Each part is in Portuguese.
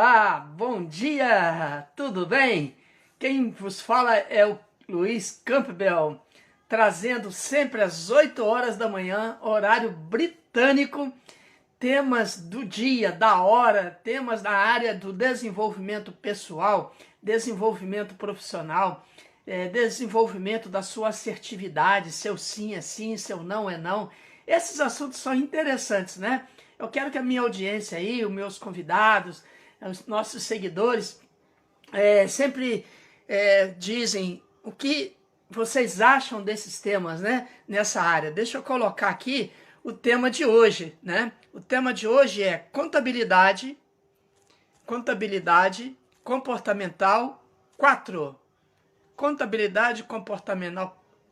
Olá, bom dia, tudo bem? Quem vos fala é o Luiz Campbell, trazendo sempre às 8 horas da manhã, horário britânico, temas do dia, da hora, temas da área do desenvolvimento pessoal, desenvolvimento profissional, desenvolvimento da sua assertividade, seu sim é sim, seu não é não. Esses assuntos são interessantes, né? Eu quero que a minha audiência aí, os meus convidados, os nossos seguidores, sempre dizem o que vocês acham desses temas, né? Nessa área. Deixa eu colocar aqui o tema de hoje, né? O tema de hoje é contabilidade comportamental 4. Contabilidade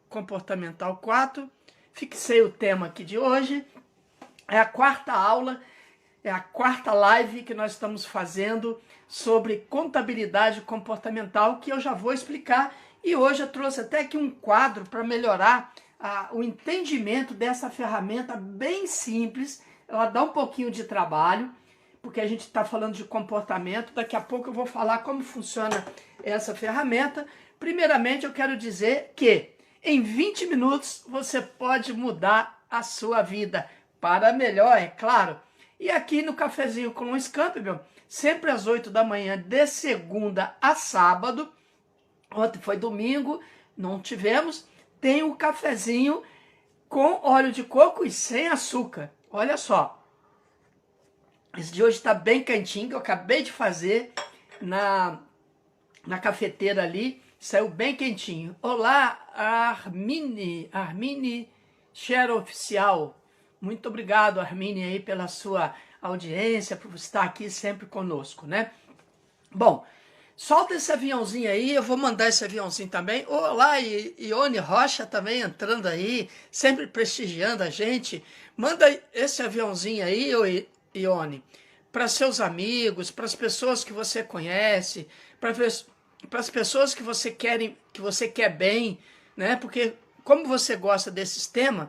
comportamental 4. Fixei o tema aqui de hoje. É a quarta aula, é a quarta live que nós estamos fazendo sobre contabilidade comportamental, que eu já vou explicar. E hoje eu trouxe até aqui um quadro para melhorar o entendimento dessa ferramenta bem simples. Ela dá um pouquinho de trabalho, porque a gente está falando de comportamento. Daqui a pouco eu vou falar como funciona essa ferramenta. Primeiramente, eu quero dizer que em 20 minutos você pode mudar a sua vida para melhor, é claro. E aqui no Cafezinho com Luiz Campbell, sempre às 8 da manhã, de segunda a sábado. Ontem foi domingo, não tivemos. Tem um cafezinho com óleo de coco e sem açúcar. Olha só. Esse de hoje está bem quentinho, que eu acabei de fazer na cafeteira ali. Saiu bem quentinho. Olá, Armine Share Oficial. Muito obrigado, Armine, aí pela sua audiência, por estar aqui sempre conosco, né? Bom, solta esse aviãozinho aí, eu vou mandar esse aviãozinho também. Olá, Ione Rocha também entrando aí, sempre prestigiando a gente. Manda esse aviãozinho aí, Ione, para seus amigos, para as pessoas que você conhece, para as pessoas que você quer bem, né? Porque como você gosta desses temas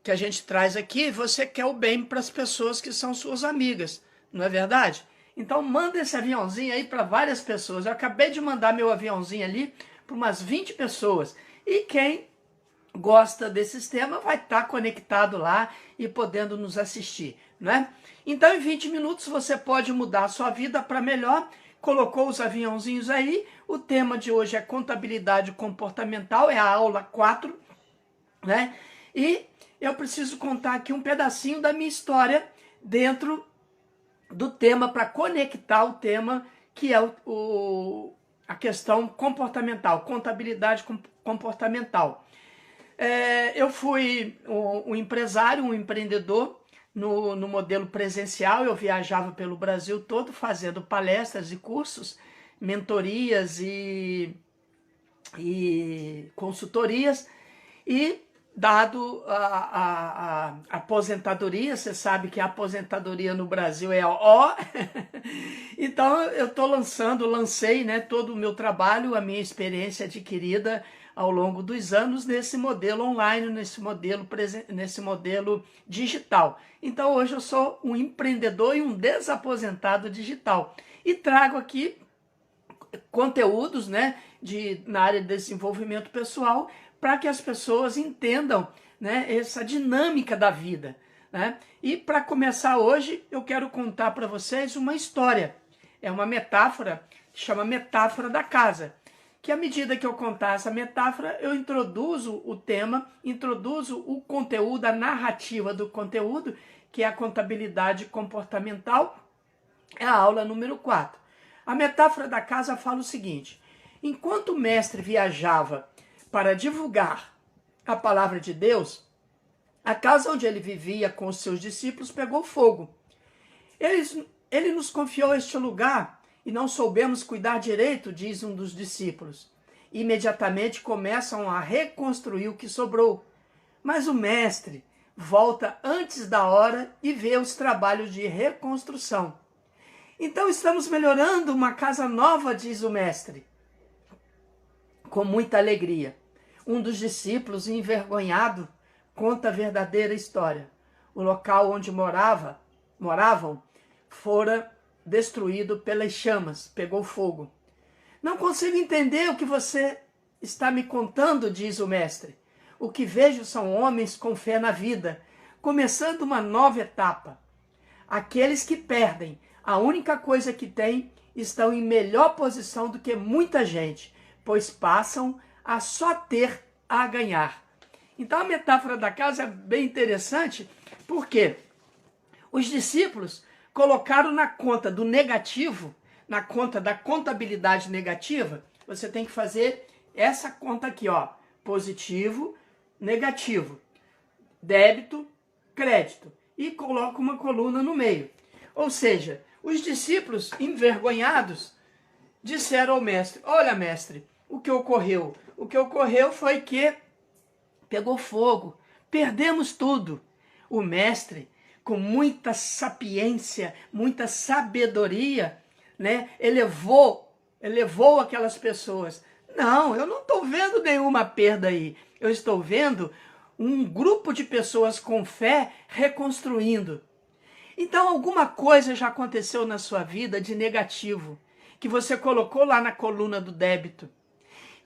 que a gente traz aqui, você quer o bem para as pessoas que são suas amigas, não é verdade? Então manda esse aviãozinho aí para várias pessoas. Eu acabei de mandar meu aviãozinho ali para umas 20 pessoas. E quem gosta desse sistema vai estar conectado lá e podendo nos assistir, né? Então em 20 minutos você pode mudar a sua vida para melhor. Colocou os aviãozinhos aí. O tema de hoje é contabilidade comportamental, é a aula 4, né? E eu preciso contar aqui um pedacinho da minha história dentro do tema, para conectar o tema que é a questão comportamental, contabilidade comportamental. Eu fui um empresário, um empreendedor no modelo presencial. Eu viajava pelo Brasil todo fazendo palestras e cursos, mentorias e consultorias. E dado a aposentadoria, você sabe que a aposentadoria no Brasil é ó. Então eu lancei, né, todo o meu trabalho, a minha experiência adquirida ao longo dos anos nesse modelo online, nesse modelo digital. Então hoje eu sou um empreendedor e um desaposentado digital. E trago aqui conteúdos, né, na área de desenvolvimento pessoal, para que as pessoas entendam, né, essa dinâmica da vida, né? E para começar hoje, eu quero contar para vocês uma história. É uma metáfora, que chama metáfora da casa. Que à medida que eu contar essa metáfora, eu introduzo o tema, introduzo o conteúdo, a narrativa do conteúdo, que é a contabilidade comportamental, é a aula número 4. A metáfora da casa fala o seguinte: enquanto o mestre viajava para divulgar a palavra de Deus, a casa onde ele vivia com os seus discípulos pegou fogo. Ele nos confiou este lugar e não soubemos cuidar direito, diz um dos discípulos. Imediatamente começam a reconstruir o que sobrou. Mas o mestre volta antes da hora e vê os trabalhos de reconstrução. Então estamos melhorando uma casa nova, diz o mestre, com muita alegria. Um dos discípulos, envergonhado, conta a verdadeira história. O local onde moravam fora destruído pelas chamas, pegou fogo. Não consigo entender o que você está me contando, diz o mestre. O que vejo são homens com fé na vida, começando uma nova etapa. Aqueles que perdem a única coisa que têm estão em melhor posição do que muita gente, pois passam a só ter a ganhar. Então a metáfora da casa é bem interessante, porque os discípulos colocaram na conta do negativo, na conta da contabilidade negativa, você tem que fazer essa conta aqui, ó, positivo, negativo, débito, crédito, e coloca uma coluna no meio. Ou seja, os discípulos envergonhados disseram ao mestre: olha, mestre, o que ocorreu? O que ocorreu foi que pegou fogo, perdemos tudo. O mestre, com muita sapiência, muita sabedoria, né, elevou aquelas pessoas. Não, eu não estou vendo nenhuma perda aí. Eu estou vendo um grupo de pessoas com fé reconstruindo. Então alguma coisa já aconteceu na sua vida de negativo, que você colocou lá na coluna do débito.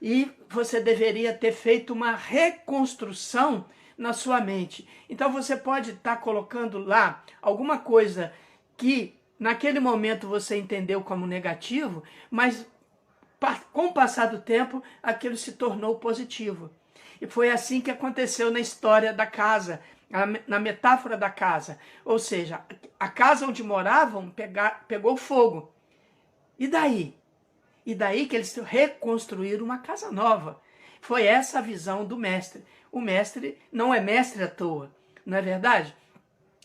E você deveria ter feito uma reconstrução na sua mente. Então você pode estar colocando lá alguma coisa que naquele momento você entendeu como negativo, mas com o passar do tempo aquilo se tornou positivo. E foi assim que aconteceu na história da casa, na metáfora da casa. Ou seja, a casa onde moravam pegou fogo. E daí? E daí que eles reconstruíram uma casa nova. Foi essa a visão do mestre. O mestre não é mestre à toa, não é verdade?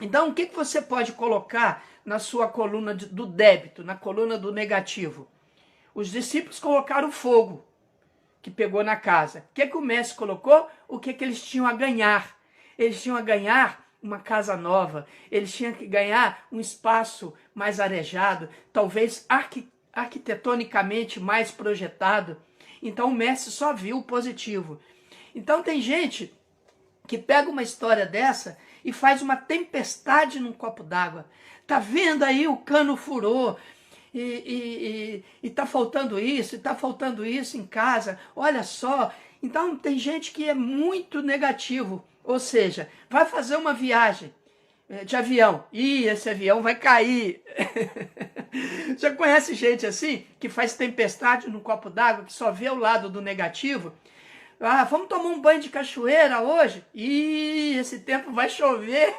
Então, o que você pode colocar na sua coluna do débito, na coluna do negativo? Os discípulos colocaram fogo, que pegou na casa. O que o mestre colocou? O que eles tinham a ganhar? Eles tinham a ganhar uma casa nova, eles tinham que ganhar um espaço mais arejado, talvez arquitetonicamente mais projetado. Então o mestre só viu o positivo. Então tem gente que pega uma história dessa e faz uma tempestade num copo d'água. Tá vendo aí, o cano furou, e tá faltando isso, e tá faltando isso em casa, olha só. Então tem gente que é muito negativo, ou seja, vai fazer uma viagem de avião, esse avião vai cair. Já conhece gente assim, que faz tempestade num copo d'água, que só vê o lado do negativo? Ah, vamos tomar um banho de cachoeira hoje? Esse tempo vai chover.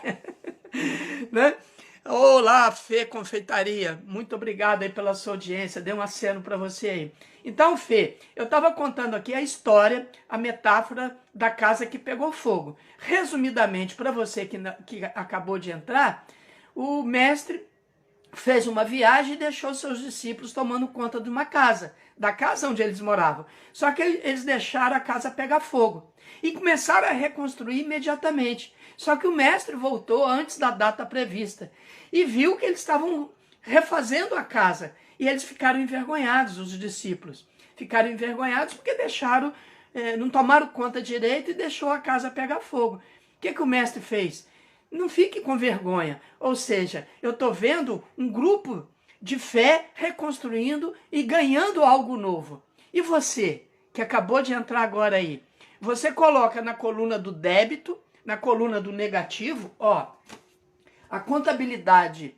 Né? Olá, Fê Confeitaria, muito obrigado aí pela sua audiência, dei um aceno para você aí. Então, Fê, eu estava contando aqui a história, a metáfora da casa que pegou fogo. Resumidamente, para você que acabou de entrar, o mestre fez uma viagem e deixou seus discípulos tomando conta de uma casa, da casa onde eles moravam. Só que eles deixaram a casa pegar fogo e começaram a reconstruir imediatamente. Só que o mestre voltou antes da data prevista e viu que eles estavam refazendo a casa. E eles ficaram envergonhados, os discípulos. Ficaram envergonhados porque não tomaram conta direito e deixou a casa pegar fogo. O que o mestre fez? Não fique com vergonha. Ou seja, eu estou vendo um grupo de fé reconstruindo e ganhando algo novo. E você, que acabou de entrar agora aí, você coloca na coluna do débito, na coluna do negativo, ó, a contabilidade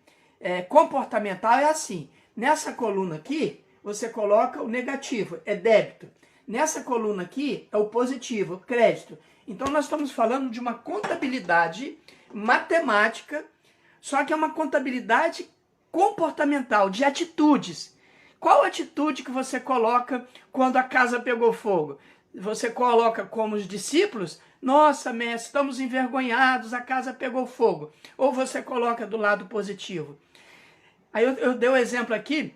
comportamental é assim. Nessa coluna aqui, você coloca o negativo, é débito. Nessa coluna aqui é o positivo, crédito. Então nós estamos falando de uma contabilidade matemática, só que é uma contabilidade comportamental, de atitudes. Qual atitude que você coloca quando a casa pegou fogo? Você coloca como os discípulos: nossa, mestre, estamos envergonhados, a casa pegou fogo. Ou você coloca do lado positivo. Aí eu dei o exemplo aqui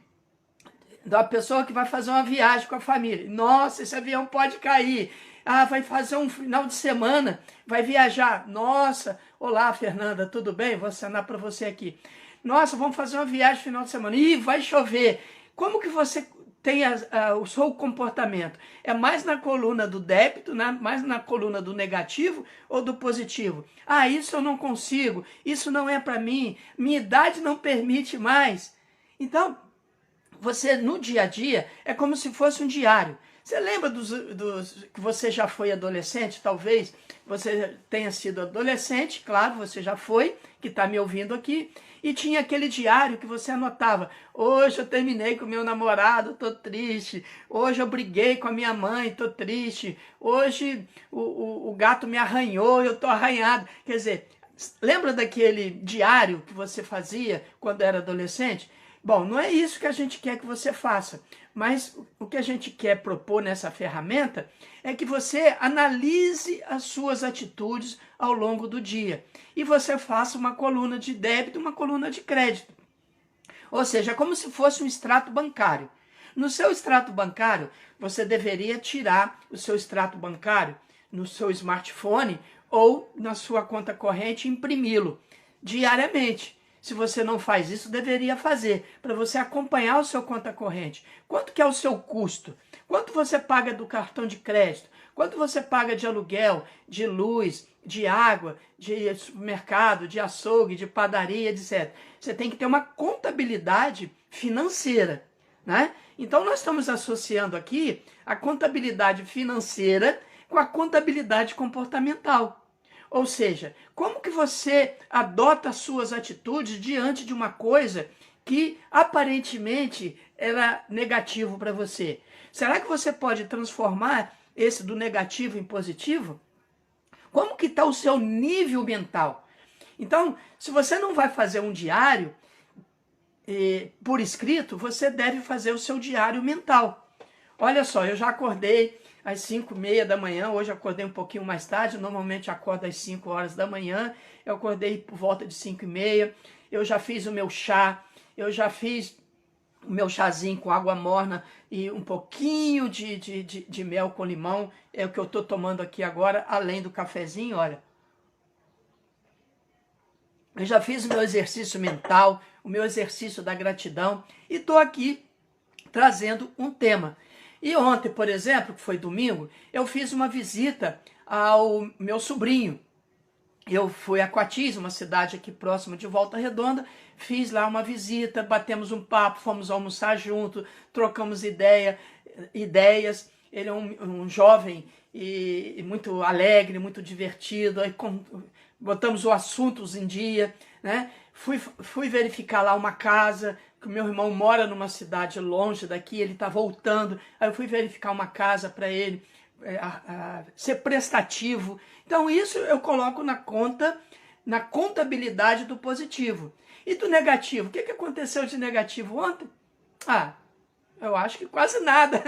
da pessoa que vai fazer uma viagem com a família. Nossa, esse avião pode cair. Ah, vai fazer um final de semana, vai viajar. Nossa, olá, Fernanda, tudo bem? Vou assinar para você aqui. Nossa, vamos fazer uma viagem no final de semana. Ih, vai chover. Como que você tem o seu comportamento? É mais na coluna do débito, né? Mais na coluna do negativo ou do positivo? Ah, isso eu não consigo, isso não é para mim, minha idade não permite mais. Então, você no dia a dia é como se fosse um diário. Você lembra que você já foi adolescente? Talvez você tenha sido adolescente, claro, você já foi, que está me ouvindo aqui, e tinha aquele diário que você anotava. Hoje eu terminei com meu namorado, estou triste. Hoje eu briguei com a minha mãe, estou triste. Hoje o gato me arranhou, eu estou arranhado. Quer dizer, lembra daquele diário que você fazia quando era adolescente? Bom, não é isso que a gente quer que você faça, mas o que a gente quer propor nessa ferramenta é que você analise as suas atitudes ao longo do dia e você faça uma coluna de débito, uma coluna de crédito. Ou seja, é como se fosse um extrato bancário. No seu extrato bancário, você deveria tirar o seu extrato bancário no seu smartphone ou na sua conta corrente e imprimi-lo diariamente. Se você não faz isso, deveria fazer, para você acompanhar o seu conta corrente. Quanto que é o seu custo? Quanto você paga do cartão de crédito? Quanto você paga de aluguel, de luz, de água, de supermercado, de açougue, de padaria, etc. Você tem que ter uma contabilidade financeira, né? Então nós estamos associando aqui a contabilidade financeira com a contabilidade comportamental. Ou seja, como que você adota as suas atitudes diante de uma coisa que aparentemente era negativo para você? Será que você pode transformar esse do negativo em positivo? Como que está o seu nível mental? Então, se você não vai fazer um diário por escrito, você deve fazer o seu diário mental. Olha só, eu já acordei às 5h30 da manhã, hoje acordei um pouquinho mais tarde, normalmente acordo às 5 horas da manhã, eu acordei por volta de 5h30, eu já fiz o meu chá, eu já fiz o meu chazinho com água morna e um pouquinho de mel com limão, é o que eu estou tomando aqui agora, além do cafezinho, olha. Eu já fiz o meu exercício mental, o meu exercício da gratidão e estou aqui trazendo um tema. E ontem, por exemplo, que foi domingo, eu fiz uma visita ao meu sobrinho. Eu fui a Coatis, uma cidade aqui próxima de Volta Redonda, fiz lá uma visita, batemos um papo, fomos almoçar junto, trocamos ideias. Ele é um jovem e muito alegre, muito divertido, aí botamos os assuntos em dia, né? Fui verificar lá uma casa, que o meu irmão mora numa cidade longe daqui, ele está voltando, aí eu fui verificar uma casa para ele ser prestativo. Então isso eu coloco na contabilidade do positivo. E do negativo? O que aconteceu de negativo ontem? Eu acho que quase nada.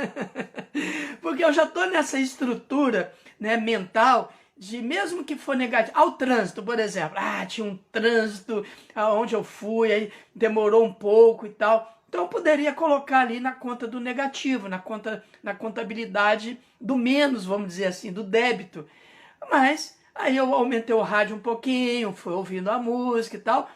Porque eu já estou nessa estrutura, né, mental de, mesmo que for negativo, ao trânsito, por exemplo. Tinha um trânsito aonde eu fui, aí demorou um pouco e tal. Então eu poderia colocar ali na conta do negativo, na contabilidade do menos, vamos dizer assim, do débito. Mas aí eu aumentei o rádio um pouquinho, fui ouvindo a música e tal.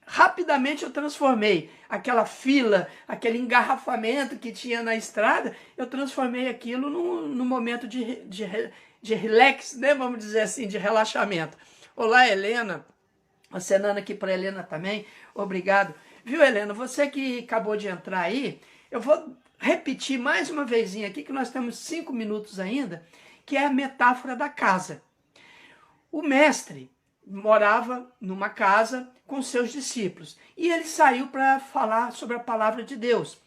Rapidamente eu transformei aquela fila, aquele engarrafamento que tinha na estrada, eu transformei aquilo num momento de relax, né? Vamos dizer assim, de relaxamento. Olá, Helena. Acenando aqui para Helena também, obrigado. Viu, Helena, você que acabou de entrar aí, eu vou repetir mais uma vezinha aqui, que nós temos 5 minutos ainda, que é a metáfora da casa. O mestre morava numa casa com seus discípulos e ele saiu para falar sobre a palavra de Deus.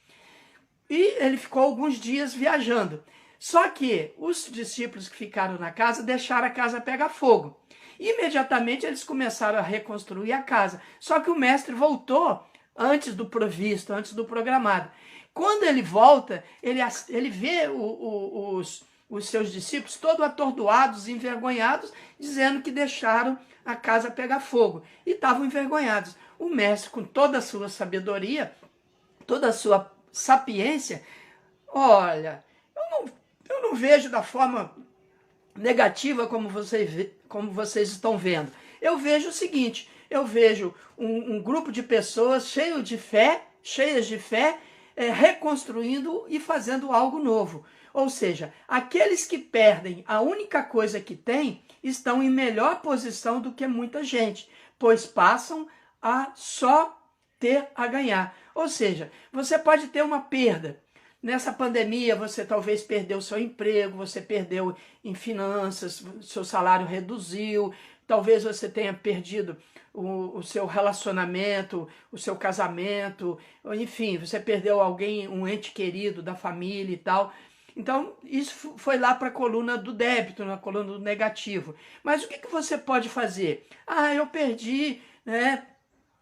E ele ficou alguns dias viajando. Só que os discípulos que ficaram na casa deixaram a casa pegar fogo. Imediatamente eles começaram a reconstruir a casa. Só que o mestre voltou antes do previsto, antes do programado. Quando ele volta, ele vê os seus discípulos todos atordoados, envergonhados, dizendo que deixaram a casa pegar fogo. E estavam envergonhados. O mestre, com toda a sua sabedoria, toda a sua sapiência, olha, eu não vejo da forma negativa como vocês estão vendo. Eu vejo o seguinte, eu vejo um grupo de pessoas cheias de fé, reconstruindo e fazendo algo novo. Ou seja, aqueles que perdem a única coisa que têm estão em melhor posição do que muita gente, pois passam a só ter a ganhar. Ou seja, você pode ter uma perda. Nessa pandemia, você talvez perdeu seu emprego, você perdeu em finanças, seu salário reduziu, talvez você tenha perdido o seu relacionamento, o seu casamento, enfim, você perdeu alguém, um ente querido da família e tal. Então, isso foi lá para a coluna do débito, na coluna do negativo. Mas o que você pode fazer? Ah, eu perdi, né,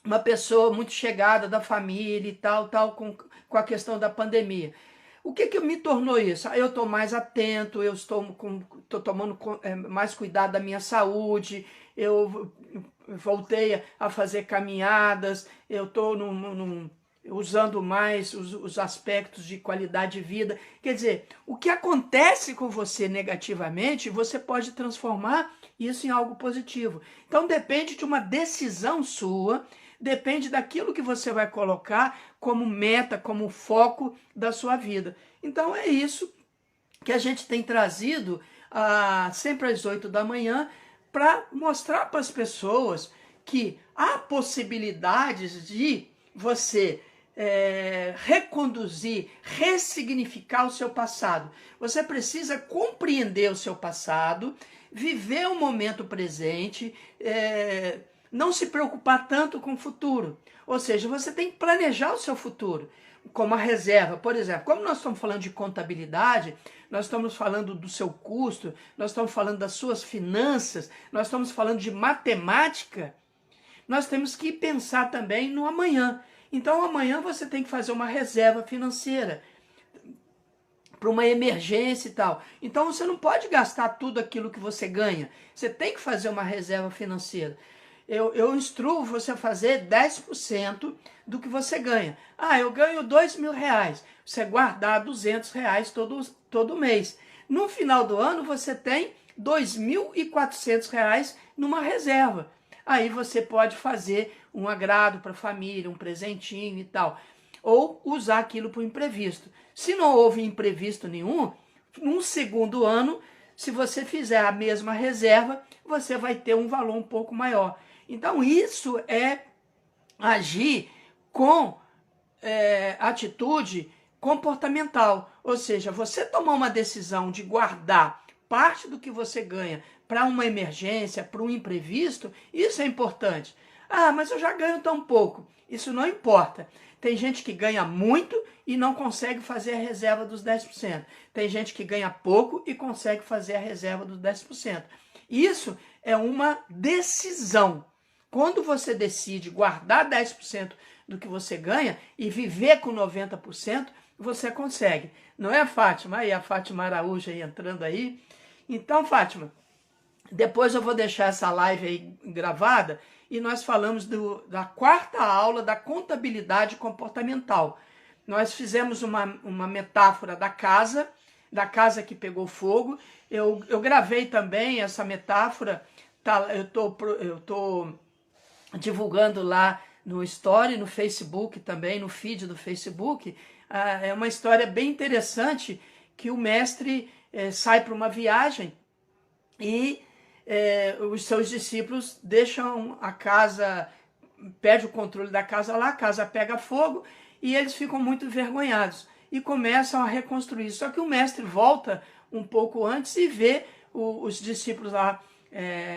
uma pessoa muito chegada da família e tal, com a questão da pandemia. O que me tornou isso? Eu estou mais atento, eu estou tomando mais cuidado da minha saúde, eu voltei a fazer caminhadas, eu estou usando mais os aspectos de qualidade de vida. Quer dizer, o que acontece com você negativamente, você pode transformar isso em algo positivo. Então depende de uma decisão sua, depende daquilo que você vai colocar como meta, como foco da sua vida. Então é isso que a gente tem trazido sempre às 8 da manhã para mostrar para as pessoas que há possibilidades de você reconduzir, ressignificar o seu passado. Você precisa compreender o seu passado, viver o momento presente, não se preocupar tanto com o futuro. Ou seja, você tem que planejar o seu futuro, como a reserva. Por exemplo, como nós estamos falando de contabilidade, nós estamos falando do seu custo, nós estamos falando das suas finanças, nós estamos falando de matemática, nós temos que pensar também no amanhã. Então amanhã você tem que fazer uma reserva financeira para uma emergência e tal. Então você não pode gastar tudo aquilo que você ganha. Você tem que fazer uma reserva financeira. Eu instruo você a fazer 10% do que você ganha. Ah, eu ganho R$2.000. Você guardar R$200 todo mês. No final do ano você tem R$2.400 numa reserva. Aí você pode fazer um agrado para a família, um presentinho e tal. Ou usar aquilo para o imprevisto. Se não houve imprevisto nenhum, num segundo ano, se você fizer a mesma reserva, você vai ter um valor um pouco maior. Então isso é agir com atitude comportamental. Ou seja, você tomar uma decisão de guardar parte do que você ganha para uma emergência, para um imprevisto, isso é importante. Ah, mas eu já ganho tão pouco. Isso não importa. Tem gente que ganha muito e não consegue fazer a reserva dos 10%. Tem gente que ganha pouco e consegue fazer a reserva dos 10%. Isso é uma decisão. Quando você decide guardar 10% do que você ganha e viver com 90%, você consegue. Não é, Fátima? Aí a Fátima Araújo aí entrando aí. Então, Fátima, depois eu vou deixar essa live aí gravada e nós falamos da quarta aula da contabilidade comportamental. Nós fizemos uma metáfora da casa que pegou fogo. Eu gravei também essa metáfora, eu tô divulgando lá no Story, no Facebook também, no feed do Facebook. É uma história bem interessante que o mestre sai para uma viagem e os seus discípulos deixam a casa, perde o controle da casa lá, a casa pega fogo e eles ficam muito envergonhados e começam a reconstruir. Só que o mestre volta um pouco antes e vê os discípulos lá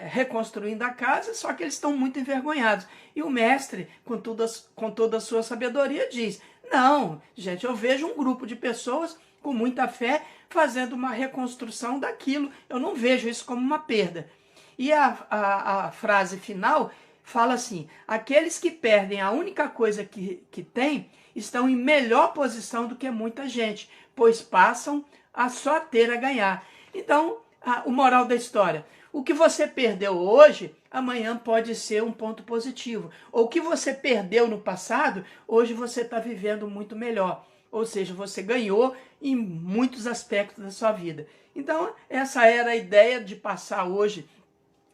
reconstruindo a casa, só que eles estão muito envergonhados. E o mestre, com toda a sua sabedoria, diz: não, gente, eu vejo um grupo de pessoas com muita fé fazendo uma reconstrução daquilo. Eu não vejo isso como uma perda. E a frase final fala assim: aqueles que perdem a única coisa que têm estão em melhor posição do que muita gente, pois passam a só ter a ganhar. Então, o moral da história: o que você perdeu hoje, amanhã pode ser um ponto positivo. Ou o que você perdeu no passado, hoje você está vivendo muito melhor. Ou seja, você ganhou em muitos aspectos da sua vida. Então, essa era a ideia de passar hoje,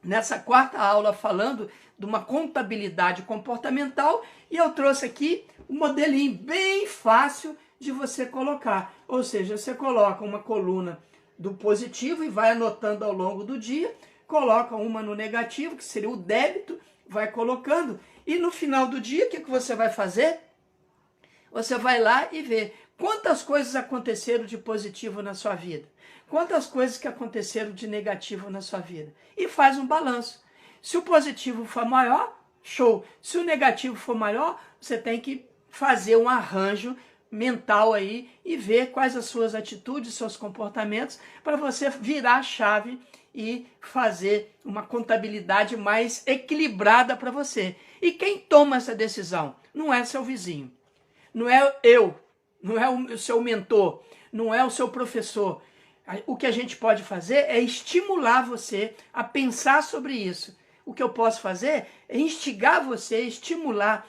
nessa quarta aula, falando de uma contabilidade comportamental. E eu trouxe aqui um modelinho bem fácil de você colocar. Ou seja, você coloca uma coluna do positivo e vai anotando ao longo do dia, coloca uma no negativo, que seria o débito, vai colocando. E no final do dia, o que você vai fazer? Você vai lá e vê quantas coisas aconteceram de positivo na sua vida. Quantas coisas que aconteceram de negativo na sua vida. E faz um balanço. Se o positivo for maior, show. Se o negativo for maior, você tem que fazer um arranjo mental aí e ver quais as suas atitudes, seus comportamentos, para você virar a chave e fazer uma contabilidade mais equilibrada para você. E quem toma essa decisão? Não é seu vizinho, não é eu, não é o seu mentor, não é o seu professor. O que a gente pode fazer é estimular você a pensar sobre isso. O que eu posso fazer é instigar você, estimular,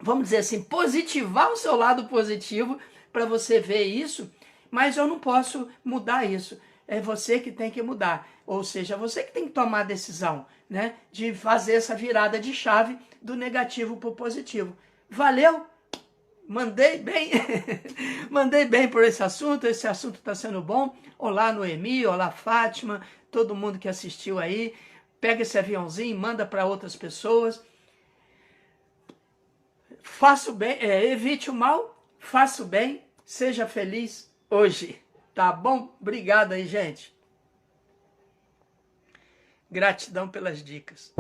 vamos dizer assim, positivar o seu lado positivo para você ver isso, mas eu não posso mudar isso. É você que tem que mudar. Ou seja, você que tem que tomar a decisão, né, de fazer essa virada de chave do negativo para o positivo. Valeu? Mandei bem, mandei bem por esse assunto está sendo bom. Olá Noemi, olá Fátima, todo mundo que assistiu aí. Pega esse aviãozinho, manda para outras pessoas. Faça o bem, evite o mal, faça o bem, seja feliz hoje. Tá bom? Obrigado aí, gente. Gratidão pelas dicas.